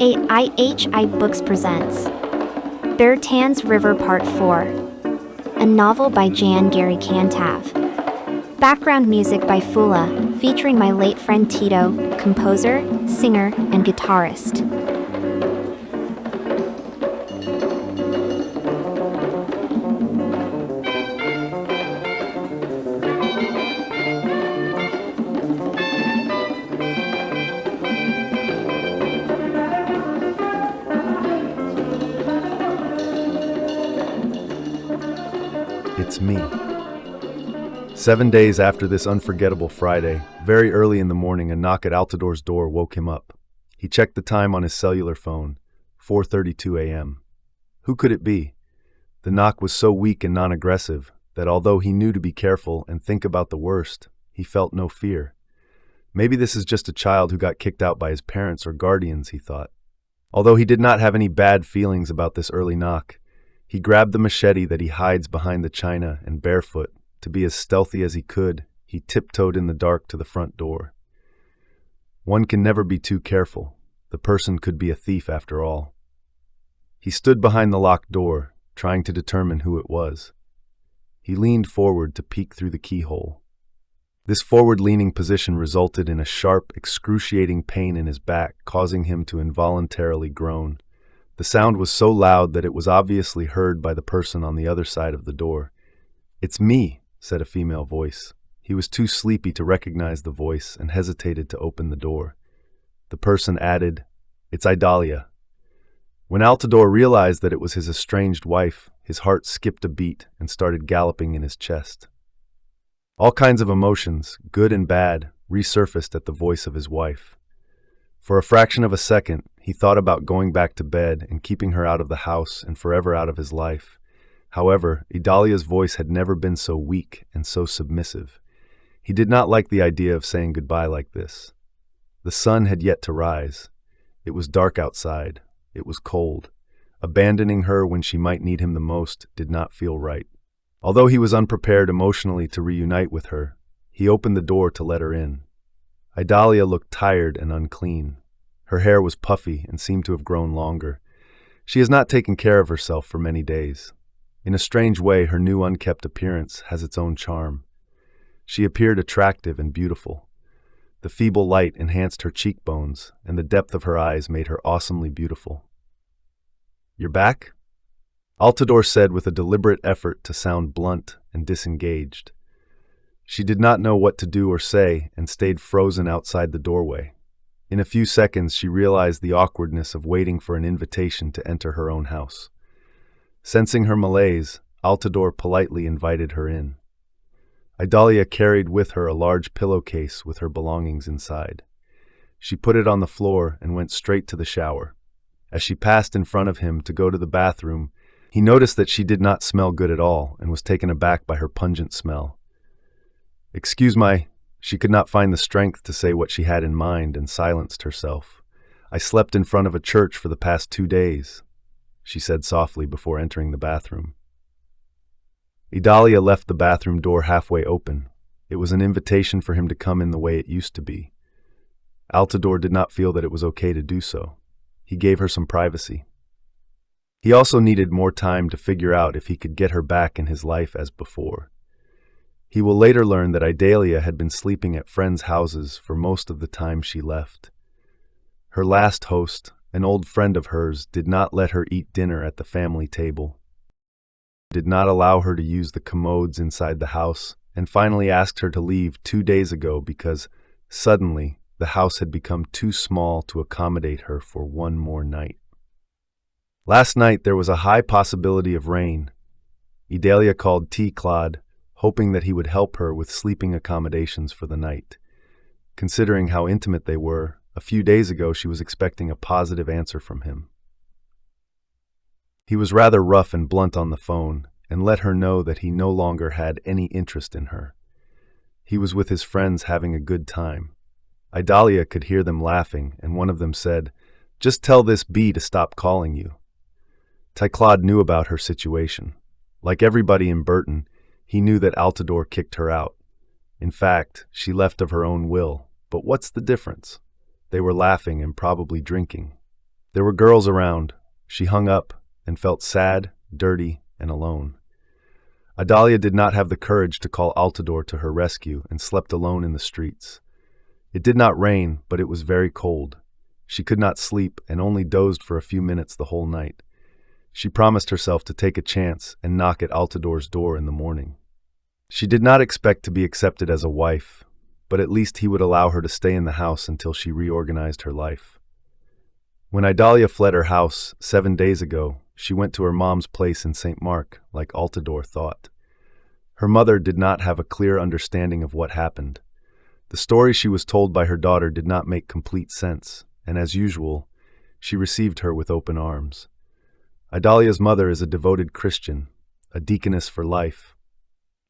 IHI Books presents Bertin's River Part 4, a novel by Jan Gary Cantav. Background music by Fula, featuring my late friend Tito, composer, singer, and guitarist. It's me. 7 days after this unforgettable Friday, very early in the morning, a knock at Altador's door woke him up. He checked the time on his cellular phone, 4:32 a.m. Who could it be? The knock was so weak and non-aggressive that although he knew to be careful and think about the worst, he felt no fear. Maybe this is just a child who got kicked out by his parents or guardians, he thought. Although he did not have any bad feelings about this early knock, he grabbed the machete that he hides behind the china and barefoot. To be as stealthy as he could, he tiptoed in the dark to the front door. One can never be too careful. The person could be a thief after all. He stood behind the locked door, trying to determine who it was. He leaned forward to peek through the keyhole. This forward-leaning position resulted in a sharp, excruciating pain in his back, causing him to involuntarily groan. The sound was so loud that it was obviously heard by the person on the other side of the door. "It's me," said a female voice. He was too sleepy to recognize the voice and hesitated to open the door. The person added, "It's Idalia." When Altador realized that it was his estranged wife, his heart skipped a beat and started galloping in his chest. All kinds of emotions, good and bad, resurfaced at the voice of his wife. For a fraction of a second, he thought about going back to bed and keeping her out of the house and forever out of his life. However, Idalia's voice had never been so weak and so submissive. He did not like the idea of saying goodbye like this. The sun had yet to rise. It was dark outside. It was cold. Abandoning her when she might need him the most did not feel right. Although he was unprepared emotionally to reunite with her, he opened the door to let her in. Idalia looked tired and unclean. Her hair was puffy and seemed to have grown longer. She has not taken care of herself for many days. In a strange way, her new unkempt appearance has its own charm. She appeared attractive and beautiful. The feeble light enhanced her cheekbones, and the depth of her eyes made her awesomely beautiful. "You're back?" Altador said with a deliberate effort to sound blunt and disengaged. She did not know what to do or say and stayed frozen outside the doorway. In a few seconds, she realized the awkwardness of waiting for an invitation to enter her own house. Sensing her malaise, Altador politely invited her in. Idalia carried with her a large pillowcase with her belongings inside. She put it on the floor and went straight to the shower. As she passed in front of him to go to the bathroom, he noticed that she did not smell good at all and was taken aback by her pungent smell. She could not find the strength to say what she had in mind and silenced herself. "I slept in front of a church for the past 2 days, she said softly before entering the bathroom. Idalia left the bathroom door halfway open. It was an invitation for him to come in the way it used to be. Altador did not feel that it was okay to do so. He gave her some privacy. He also needed more time to figure out if he could get her back in his life as before. He will later learn that Idalia had been sleeping at friends' houses for most of the time she left. Her last host, an old friend of hers, did not let her eat dinner at the family table, did not allow her to use the commodes inside the house, and finally asked her to leave 2 days ago because, suddenly, the house had become too small to accommodate her for one more night. Last night there was a high possibility of rain. Idalia called Claude, hoping that he would help her with sleeping accommodations for the night. Considering how intimate they were, a few days ago she was expecting a positive answer from him. He was rather rough and blunt on the phone and let her know that he no longer had any interest in her. He was with his friends having a good time. Idalia could hear them laughing, and one of them said, "Just tell this bee to stop calling you." Claude knew about her situation. Like everybody in Bertin, he knew that Altador kicked her out. In fact, she left of her own will, but what's the difference? They were laughing and probably drinking. There were girls around. She hung up and felt sad, dirty, and alone. Idalia did not have the courage to call Altador to her rescue and slept alone in the streets. It did not rain, but it was very cold. She could not sleep and only dozed for a few minutes the whole night. She promised herself to take a chance and knock at Altador's door in the morning. She did not expect to be accepted as a wife, but at least he would allow her to stay in the house until she reorganized her life. When Idalia fled her house 7 days ago, she went to her mom's place in St. Mark, like Altador thought. Her mother did not have a clear understanding of what happened. The story she was told by her daughter did not make complete sense, and as usual, she received her with open arms. Idalia's mother is a devoted Christian, a deaconess for life,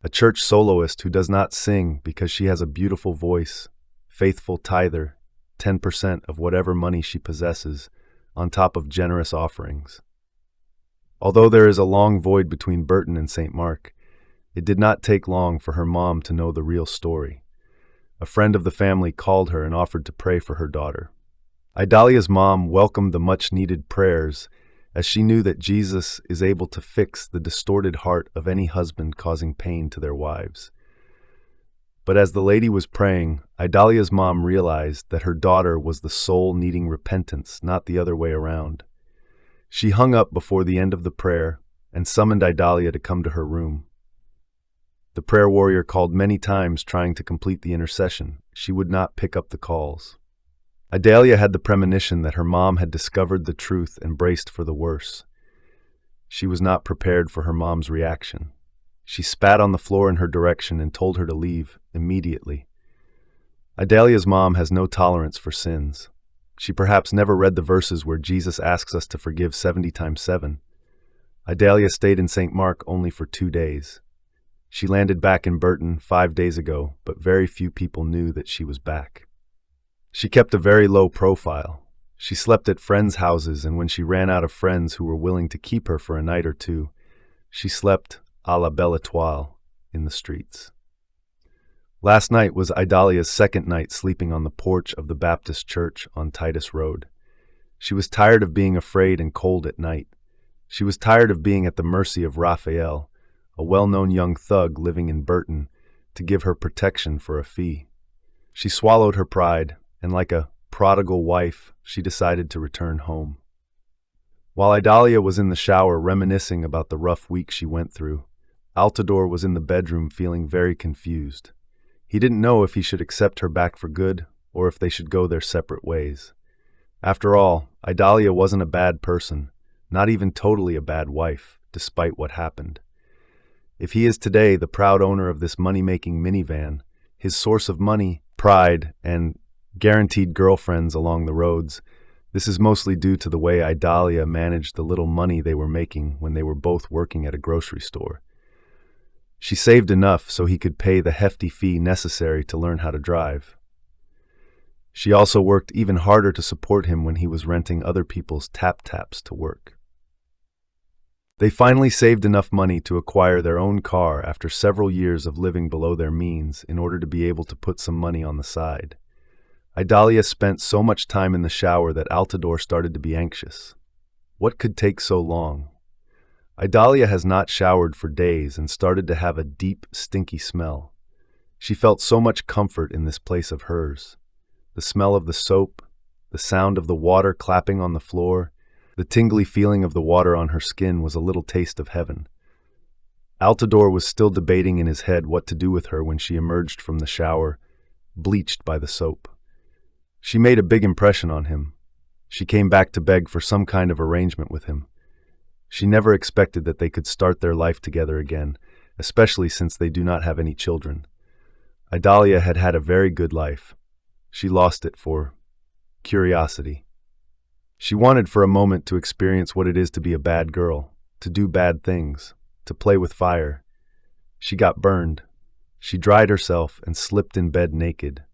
a church soloist who does not sing because she has a beautiful voice, faithful tither, 10% of whatever money she possesses, on top of generous offerings. Although there is a long void between Bertin and St. Mark, it did not take long for her mom to know the real story. A friend of the family called her and offered to pray for her daughter. Idalia's mom welcomed the much-needed prayers as she knew that Jesus is able to fix the distorted heart of any husband causing pain to their wives. But as the lady was praying, Idalia's mom realized that her daughter was the soul needing repentance, not the other way around. She hung up before the end of the prayer and summoned Idalia to come to her room. The prayer warrior called many times trying to complete the intercession. She would not pick up the calls. Idalia had the premonition that her mom had discovered the truth and braced for the worse. She was not prepared for her mom's reaction. She spat on the floor in her direction and told her to leave immediately. Idalia's mom has no tolerance for sins. She perhaps never read the verses where Jesus asks us to forgive 70 times 7. Idalia stayed in St. Mark only for 2 days. She landed back in Bertin 5 days ago, but very few people knew that she was back. She kept a very low profile. She slept at friends' houses, and when she ran out of friends who were willing to keep her for a night or two, she slept à la belle étoile in the streets. Last night was Idalia's second night sleeping on the porch of the Baptist church on Titus Road. She was tired of being afraid and cold at night. She was tired of being at the mercy of Raphael, a well-known young thug living in Bertin, to give her protection for a fee. She swallowed her pride, and like a prodigal wife, she decided to return home. While Idalia was in the shower reminiscing about the rough week she went through, Altador was in the bedroom feeling very confused. He didn't know if he should accept her back for good or if they should go their separate ways. After all, Idalia wasn't a bad person, not even totally a bad wife, despite what happened. If he is today the proud owner of this money-making minivan, his source of money, pride, and guaranteed girlfriends along the roads, this is mostly due to the way Idalia managed the little money they were making when they were both working at a grocery store. She saved enough so he could pay the hefty fee necessary to learn how to drive. She also worked even harder to support him when he was renting other people's tap-taps to work. They finally saved enough money to acquire their own car after several years of living below their means in order to be able to put some money on the side. Idalia spent so much time in the shower that Altador started to be anxious. What could take so long? Idalia has not showered for days and started to have a deep, stinky smell. She felt so much comfort in this place of hers. The smell of the soap, the sound of the water clapping on the floor, the tingly feeling of the water on her skin was a little taste of heaven. Altador was still debating in his head what to do with her when she emerged from the shower, bleached by the soap. She made a big impression on him. She came back to beg for some kind of arrangement with him. She never expected that they could start their life together again, especially since they do not have any children. Idalia had had a very good life. She lost it for curiosity. She wanted for a moment to experience what it is to be a bad girl, to do bad things, to play with fire. She got burned. She dried herself and slipped in bed naked.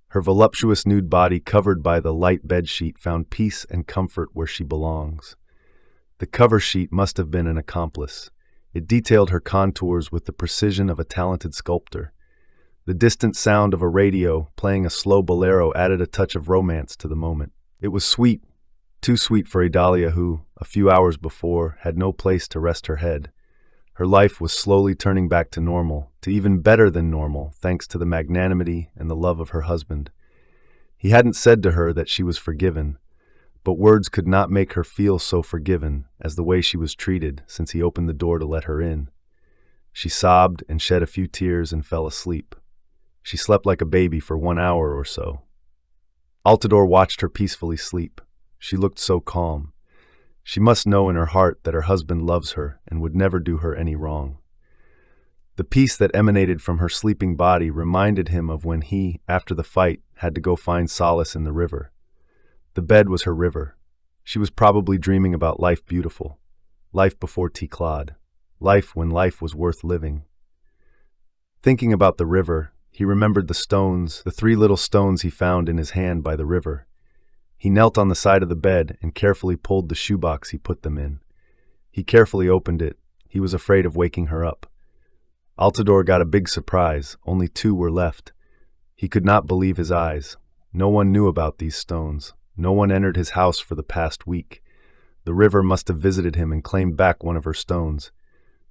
Her voluptuous nude body covered by the light bedsheet found peace and comfort where she belongs. The cover sheet must have been an accomplice. It detailed her contours with the precision of a talented sculptor. The distant sound of a radio playing a slow bolero added a touch of romance to the moment. It was sweet, Too sweet for Idalia, who, a few hours before, had no place to rest her head. Her life was slowly turning back to normal, to even better than normal, thanks to the magnanimity and the love of her husband. He hadn't said to her that she was forgiven, but words could not make her feel so forgiven as the way she was treated since he opened the door to let her in. She sobbed and shed a few tears and fell asleep. She slept like a baby for 1 hour or so. Altidore watched her peacefully sleep. She looked so calm. She must know in her heart that her husband loves her and would never do her any wrong. The peace that emanated from her sleeping body reminded him of when he, after the fight, had to go find solace in the river. The bed was her river. She was probably dreaming about life beautiful, life before Ticlad, life when life was worth living. Thinking about the river, he remembered the stones, the 3 little stones he found in his hand by the river. He knelt on the side of the bed and carefully pulled the shoebox he put them in. He carefully opened it. He was afraid of waking her up. Altidore got a big surprise. Only 2 were left. He could not believe his eyes. No one knew about these stones. No one entered his house for the past week. The river must have visited him and claimed back one of her stones.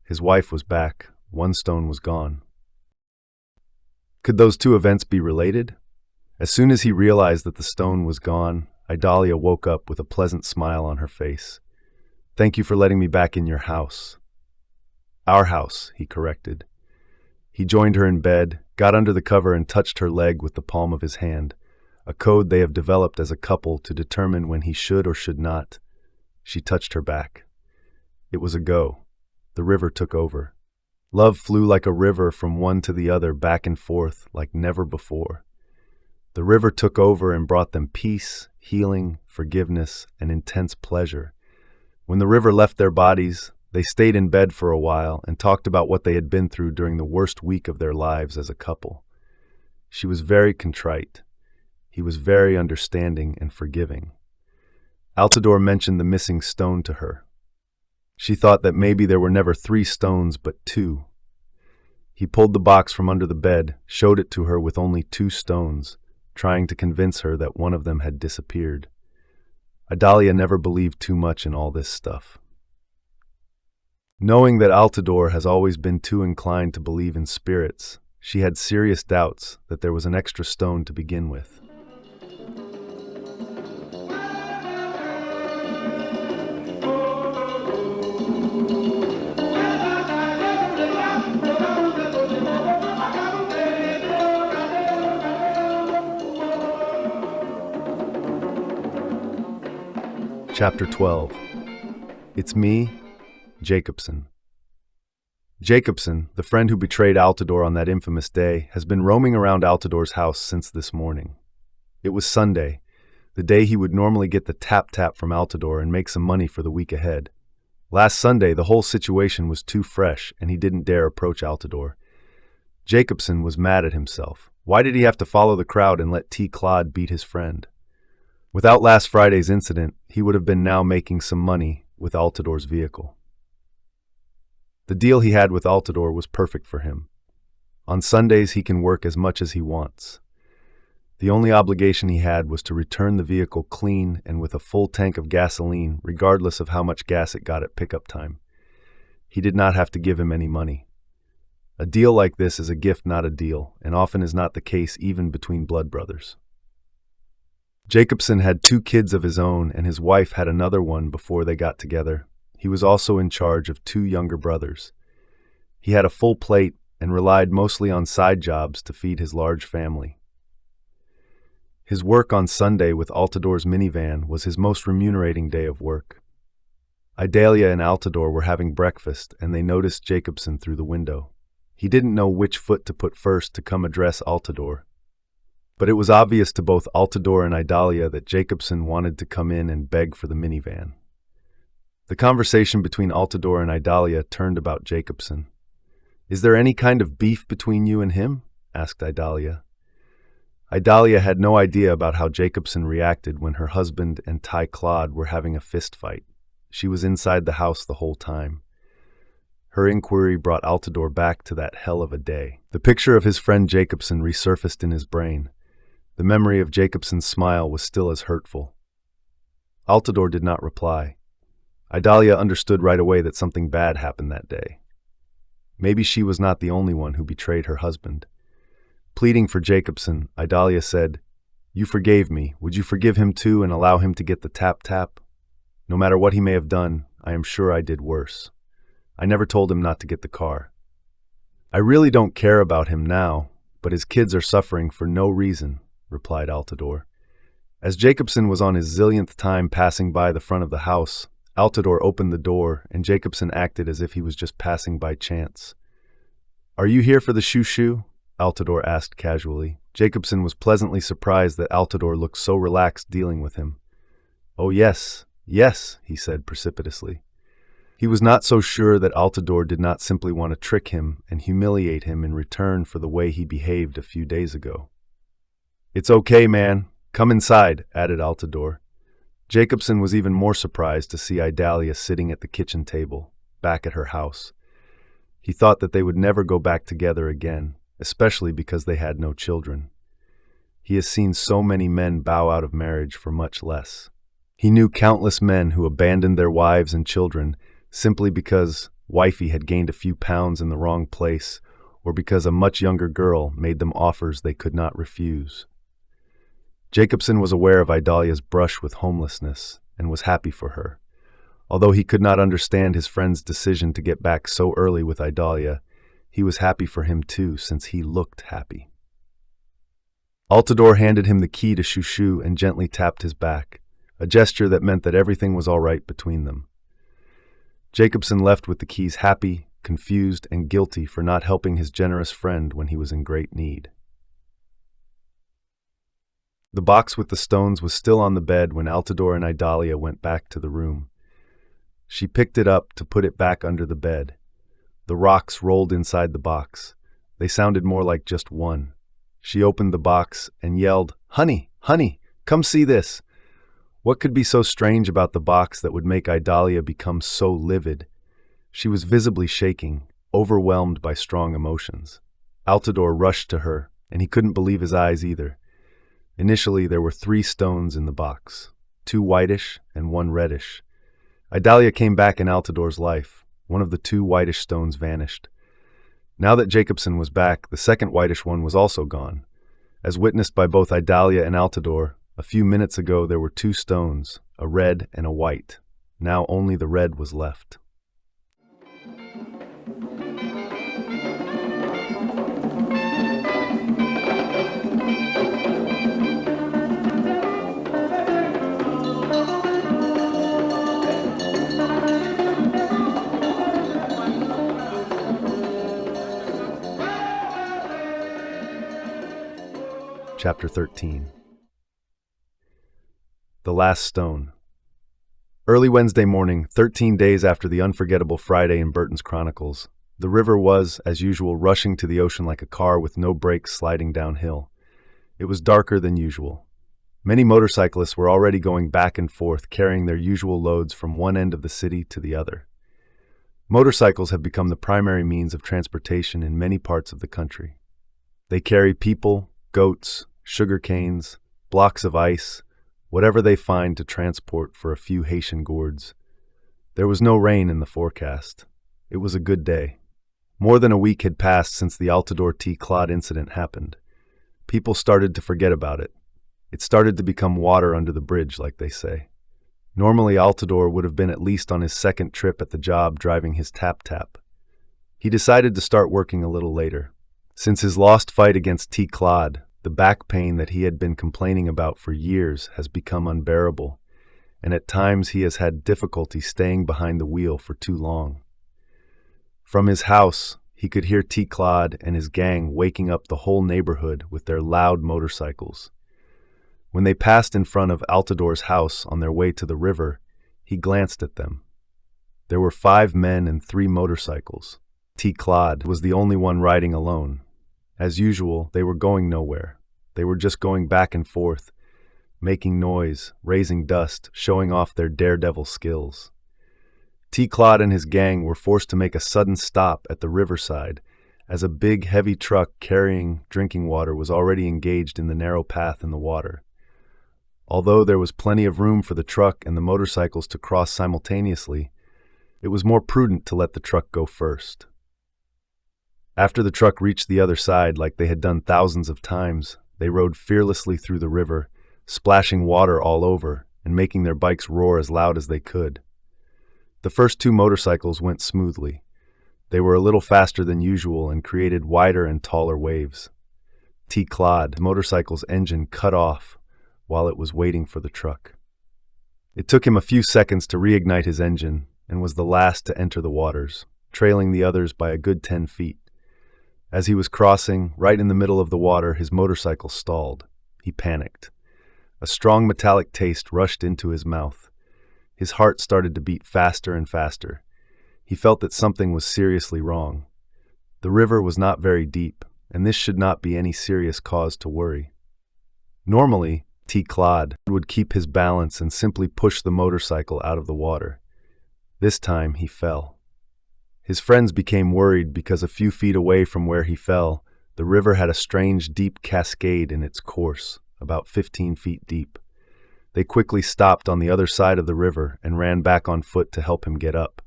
His wife was back. 1 stone was gone. Could those 2 events be related? As soon as he realized that the stone was gone, Idalia woke up with a pleasant smile on her face. "Thank you for letting me back in your house." "Our house," he corrected. He joined her in bed, got under the cover and touched her leg with the palm of his hand, a code they have developed as a couple to determine when he should or should not. She touched her back. It was a go. The river took over. Love flew like a river from one to the other, back and forth, like never before. The river took over and brought them peace, healing, forgiveness, and intense pleasure. When the river left their bodies, they stayed in bed for a while and talked about what they had been through during the worst week of their lives as a couple. She was very contrite. He was very understanding and forgiving. Altidore mentioned the missing stone to her. She thought that maybe there were never 3 stones but 2. He pulled the box from under the bed, showed it to her with only 2 stones, trying to convince her that one of them had disappeared. Idalia never believed too much in all this stuff. Knowing that Altidore has always been too inclined to believe in spirits, she had serious doubts that there was an extra stone to begin with. Chapter 12. It's me, Jacobson. Jacobson, the friend who betrayed Altidore on that infamous day, has been roaming around Altidore's house since this morning. It was Sunday, the day he would normally get the tap-tap from Altidore and make some money for the week ahead. Last Sunday, the whole situation was too fresh, and he didn't dare approach Altidore. Jacobson was mad at himself. Why did he have to follow the crowd and let Ticlad beat his friend? Without last Friday's incident, he would have been now making some money with Altidore's vehicle. The deal he had with Altidore was perfect for him. On Sundays, he can work as much as he wants. The only obligation he had was to return the vehicle clean and with a full tank of gasoline, regardless of how much gas it got at pickup time. He did not have to give him any money. A deal like this is a gift, not a deal, and often is not the case even between blood brothers. Jacobson had 2 kids of his own, and his wife had another one before they got together. He was also in charge of 2 younger brothers. He had a full plate and relied mostly on side jobs to feed his large family. His work on Sunday with Altidore's minivan was his most remunerating day of work. Idalia and Altidore were having breakfast, and they noticed Jacobson through the window. He didn't know which foot to put first to come address Altidore. But it was obvious to both Altidore and Idalia that Jacobson wanted to come in and beg for the minivan. The conversation between Altidore and Idalia turned about Jacobson. "Is there any kind of beef between you and him?" asked Idalia. Idalia had no idea about how Jacobson reacted when her husband and Ticlad were having a fist fight. She was inside the house the whole time. Her inquiry brought Altidore back to that hell of a day. The picture of his friend Jacobson resurfaced in his brain. The memory of Jacobson's smile was still as hurtful. Altidore did not reply. Idalia understood right away that something bad happened that day. Maybe she was not the only one who betrayed her husband. Pleading for Jacobson, Idalia said, "You forgave me. Would you forgive him too and allow him to get the tap-tap? No matter what he may have done, I am sure I did worse. I never told him not to get the car. I really don't care about him now, but his kids are suffering for no reason," replied Altidore. As Jacobson was on his zillionth time passing by the front of the house, Altidore opened the door and Jacobson acted as if he was just passing by chance. "Are you here for the shoo-shoo?" Altidore asked casually. Jacobson was pleasantly surprised that Altidore looked so relaxed dealing with him. "Oh yes, yes," he said precipitously. He was not so sure that Altidore did not simply want to trick him and humiliate him in return for the way he behaved a few days ago. "It's okay, man. Come inside," added Altidore. Jacobson was even more surprised to see Idalia sitting at the kitchen table, back at her house. He thought that they would never go back together again, especially because they had no children. He has seen so many men bow out of marriage for much less. He knew countless men who abandoned their wives and children simply because wifey had gained a few pounds in the wrong place or because a much younger girl made them offers they could not refuse. Jacobson was aware of Idalia's brush with homelessness and was happy for her. Although he could not understand his friend's decision to get back so early with Idalia, he was happy for him too, since he looked happy. Altidore handed him the key to Shoo-Shoo and gently tapped his back, a gesture that meant that everything was all right between them. Jacobson left with the keys happy, confused, and guilty for not helping his generous friend when he was in great need. The box with the stones was still on the bed when Altidore and Idalia went back to the room. She picked it up to put it back under the bed. The rocks rolled inside the box. They sounded more like just one. She opened the box and yelled, "Honey, honey, come see this." What could be so strange about the box that would make Idalia become so livid? She was visibly shaking, overwhelmed by strong emotions. Altidore rushed to her, and he couldn't believe his eyes either. Initially, there were 3 stones in the box, 2 whitish and 1 reddish. Idalia came back in Altidore's life. One of the 2 whitish stones vanished. Now that Jacobson was back, the second whitish one was also gone. As witnessed by both Idalia and Altidore, a few minutes ago there were 2 stones, a red and a white. Now only the red was left. Chapter 13. The Last Stone. Early Wednesday morning, 13 days after the unforgettable Friday in Bertin's Chronicles, the river was, as usual, rushing to the ocean like a car with no brakes sliding downhill. It was darker than usual. Many motorcyclists were already going back and forth, carrying their usual loads from one end of the city to the other. Motorcycles have become the primary means of transportation in many parts of the country. They carry people, goats, sugar canes, blocks of ice, whatever they find to transport for a few Haitian gourds. There was no rain in the forecast. It was a good day. More than a week had passed since the Altidore T. Claude incident happened. People started to forget about it. It started to become water under the bridge, like they say. Normally, Altidore would have been at least on his second trip at the job driving his tap-tap. He decided to start working a little later. Since his lost fight against T. Claude, the back pain that he had been complaining about for years has become unbearable, and at times he has had difficulty staying behind the wheel for too long. From his house, he could hear T. Claude and his gang waking up the whole neighborhood with their loud motorcycles. When they passed in front of Altidore's house on their way to the river, he glanced at them. There were 5 men and 3 motorcycles. T. Claude was the only one riding alone. As usual, they were going nowhere. They were just going back and forth, making noise, raising dust, showing off their daredevil skills. T. Claude and his gang were forced to make a sudden stop at the riverside as a big, heavy truck carrying drinking water was already engaged in the narrow path in the water. Although there was plenty of room for the truck and the motorcycles to cross simultaneously, it was more prudent to let the truck go first. After the truck reached the other side, like they had done thousands of times, they rode fearlessly through the river, splashing water all over and making their bikes roar as loud as they could. The first two motorcycles went smoothly. They were a little faster than usual and created wider and taller waves. T-Claude, the motorcycle's engine, cut off while it was waiting for the truck. It took him a few seconds to reignite his engine and was the last to enter the waters, trailing the others by a good 10 feet. As he was crossing, right in the middle of the water, his motorcycle stalled. He panicked. A strong metallic taste rushed into his mouth. His heart started to beat faster and faster. He felt that something was seriously wrong. The river was not very deep, and this should not be any serious cause to worry. Normally, T-Claude would keep his balance and simply push the motorcycle out of the water. This time he fell. His friends became worried because a few feet away from where he fell, the river had a strange deep cascade in its course, about 15 feet deep. They quickly stopped on the other side of the river and ran back on foot to help him get up.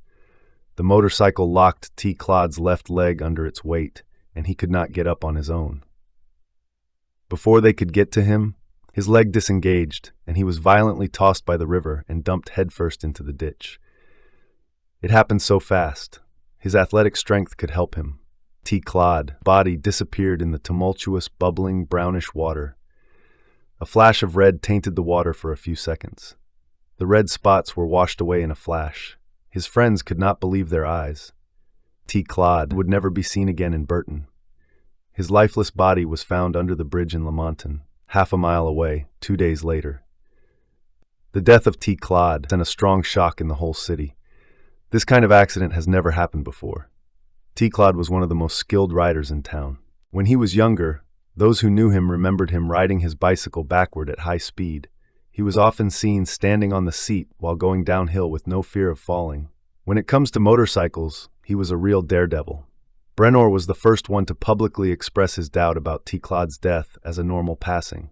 The motorcycle locked T-Claude's left leg under its weight, and he could not get up on his own. Before they could get to him, his leg disengaged, and he was violently tossed by the river and dumped headfirst into the ditch. It happened so fast. His athletic strength could help him. T-Claude's body disappeared in the tumultuous, bubbling, brownish water. A flash of red tainted the water for a few seconds. The red spots were washed away in a flash. His friends could not believe their eyes. T-Claude would never be seen again in Bertin. His lifeless body was found under the bridge in Lamonton, half a mile away, 2 days later. The death of T-Claude sent a strong shock in the whole city. This kind of accident has never happened before. T-Claude was one of the most skilled riders in town. When he was younger, those who knew him remembered him riding his bicycle backward at high speed. He was often seen standing on the seat while going downhill with no fear of falling. When it comes to motorcycles, he was a real daredevil. Brenor was the first one to publicly express his doubt about T-Claude's death as a normal passing.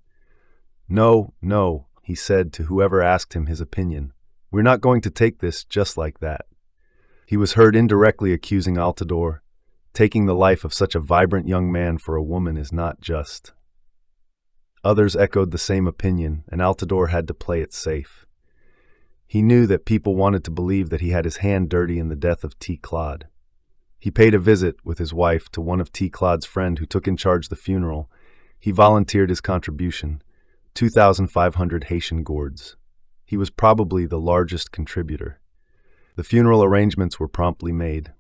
No, he said to whoever asked him his opinion. We're not going to take this just like that. He was heard indirectly accusing Altador. Taking the life of such a vibrant young man for a woman is not just. Others echoed the same opinion, and Altador had to play it safe. He knew that people wanted to believe that he had his hand dirty in the death of T-Claude. He paid a visit with his wife to one of T-Claude's friends who took in charge the funeral. He volunteered his contribution, 2,500 Haitian gourds. He was probably the largest contributor. The funeral arrangements were promptly made.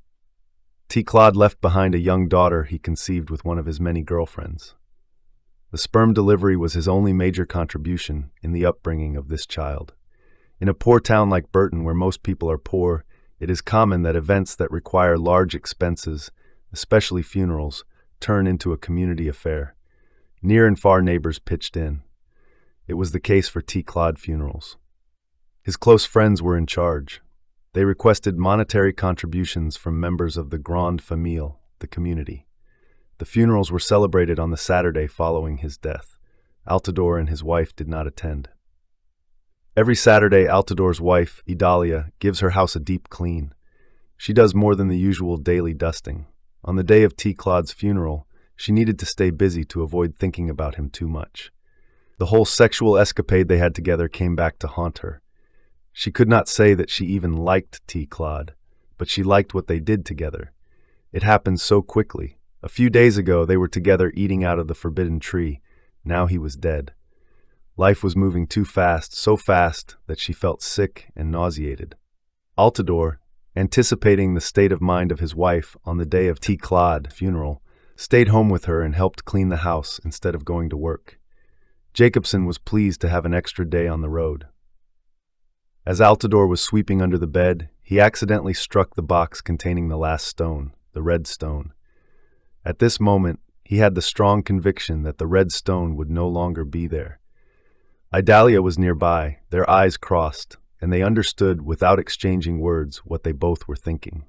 T-Claude left behind a young daughter he conceived with one of his many girlfriends. The sperm delivery was his only major contribution in the upbringing of this child. In a poor town like Bertin, where most people are poor, it is common that events that require large expenses, especially funerals, turn into a community affair. Near and far neighbors pitched in. It was the case for T-Claude funerals. His close friends were in charge. They requested monetary contributions from members of the Grande Famille, the community. The funerals were celebrated on the Saturday following his death. Altador and his wife did not attend. Every Saturday, Altador's wife, Idalia, gives her house a deep clean. She does more than the usual daily dusting. On the day of T-Claude's funeral, she needed to stay busy to avoid thinking about him too much. The whole sexual escapade they had together came back to haunt her. She could not say that she even liked T-Claude, but she liked what they did together. It happened so quickly. A few days ago, they were together eating out of the forbidden tree. Now he was dead. Life was moving too fast, so fast that she felt sick and nauseated. Altador, anticipating the state of mind of his wife on the day of T-Claude's funeral, stayed home with her and helped clean the house instead of going to work. Jacobson was pleased to have an extra day on the road. As Altador was sweeping under the bed, he accidentally struck the box containing the last stone, the red stone. At this moment, he had the strong conviction that the red stone would no longer be there. Idalia was nearby, their eyes crossed, and they understood without exchanging words what they both were thinking.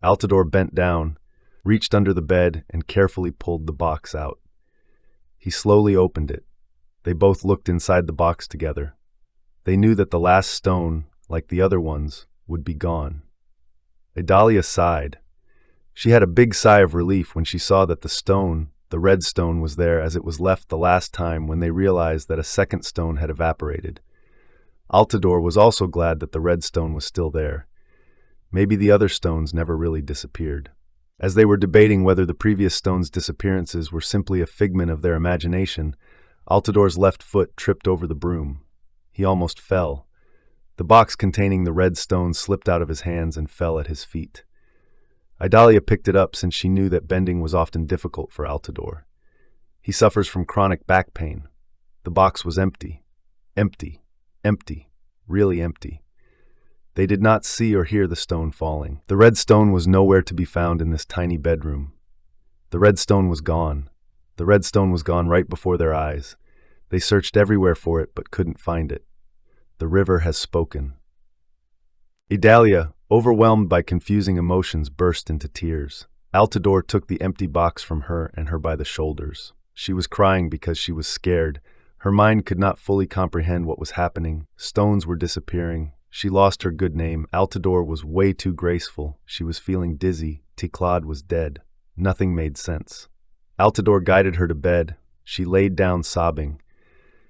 Altador bent down, reached under the bed, and carefully pulled the box out. He slowly opened it. They both looked inside the box together. They knew that the last stone, like the other ones, would be gone. Idalia sighed. She had a big sigh of relief when she saw that the stone, the red stone, was there as it was left the last time when they realized that a second stone had evaporated. Altidore was also glad that the red stone was still there. Maybe the other stones never really disappeared. As they were debating whether the previous stones' disappearances were simply a figment of their imagination, Altidore's left foot tripped over the broom. He almost fell. The box containing the red stone slipped out of his hands and fell at his feet. Idalia picked it up since she knew that bending was often difficult for Altidore. He suffers from chronic back pain. The box was empty. Empty. Empty. Really empty. They did not see or hear the stone falling. The red stone was nowhere to be found in this tiny bedroom. The red stone was gone. The red stone was gone right before their eyes. They searched everywhere for it but couldn't find it. The river has spoken. Idalia, overwhelmed by confusing emotions, burst into tears. Altidore took the empty box from her and her by the shoulders. She was crying because she was scared. Her mind could not fully comprehend what was happening. Stones were disappearing. She lost her good name. Altidore was way too graceful. She was feeling dizzy. Ticlade was dead. Nothing made sense. Altidore guided her to bed. She laid down sobbing.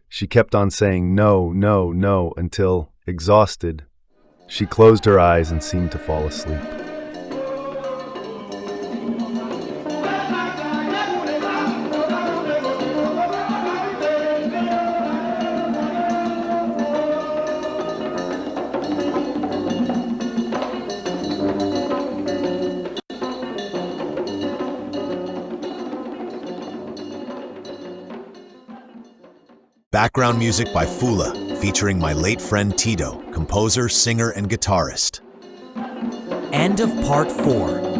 She kept on saying no, no, no until, exhausted, she closed her eyes and seemed to fall asleep. Background music by Fula, featuring my late friend Tito, composer, singer, and guitarist. End of Part 4.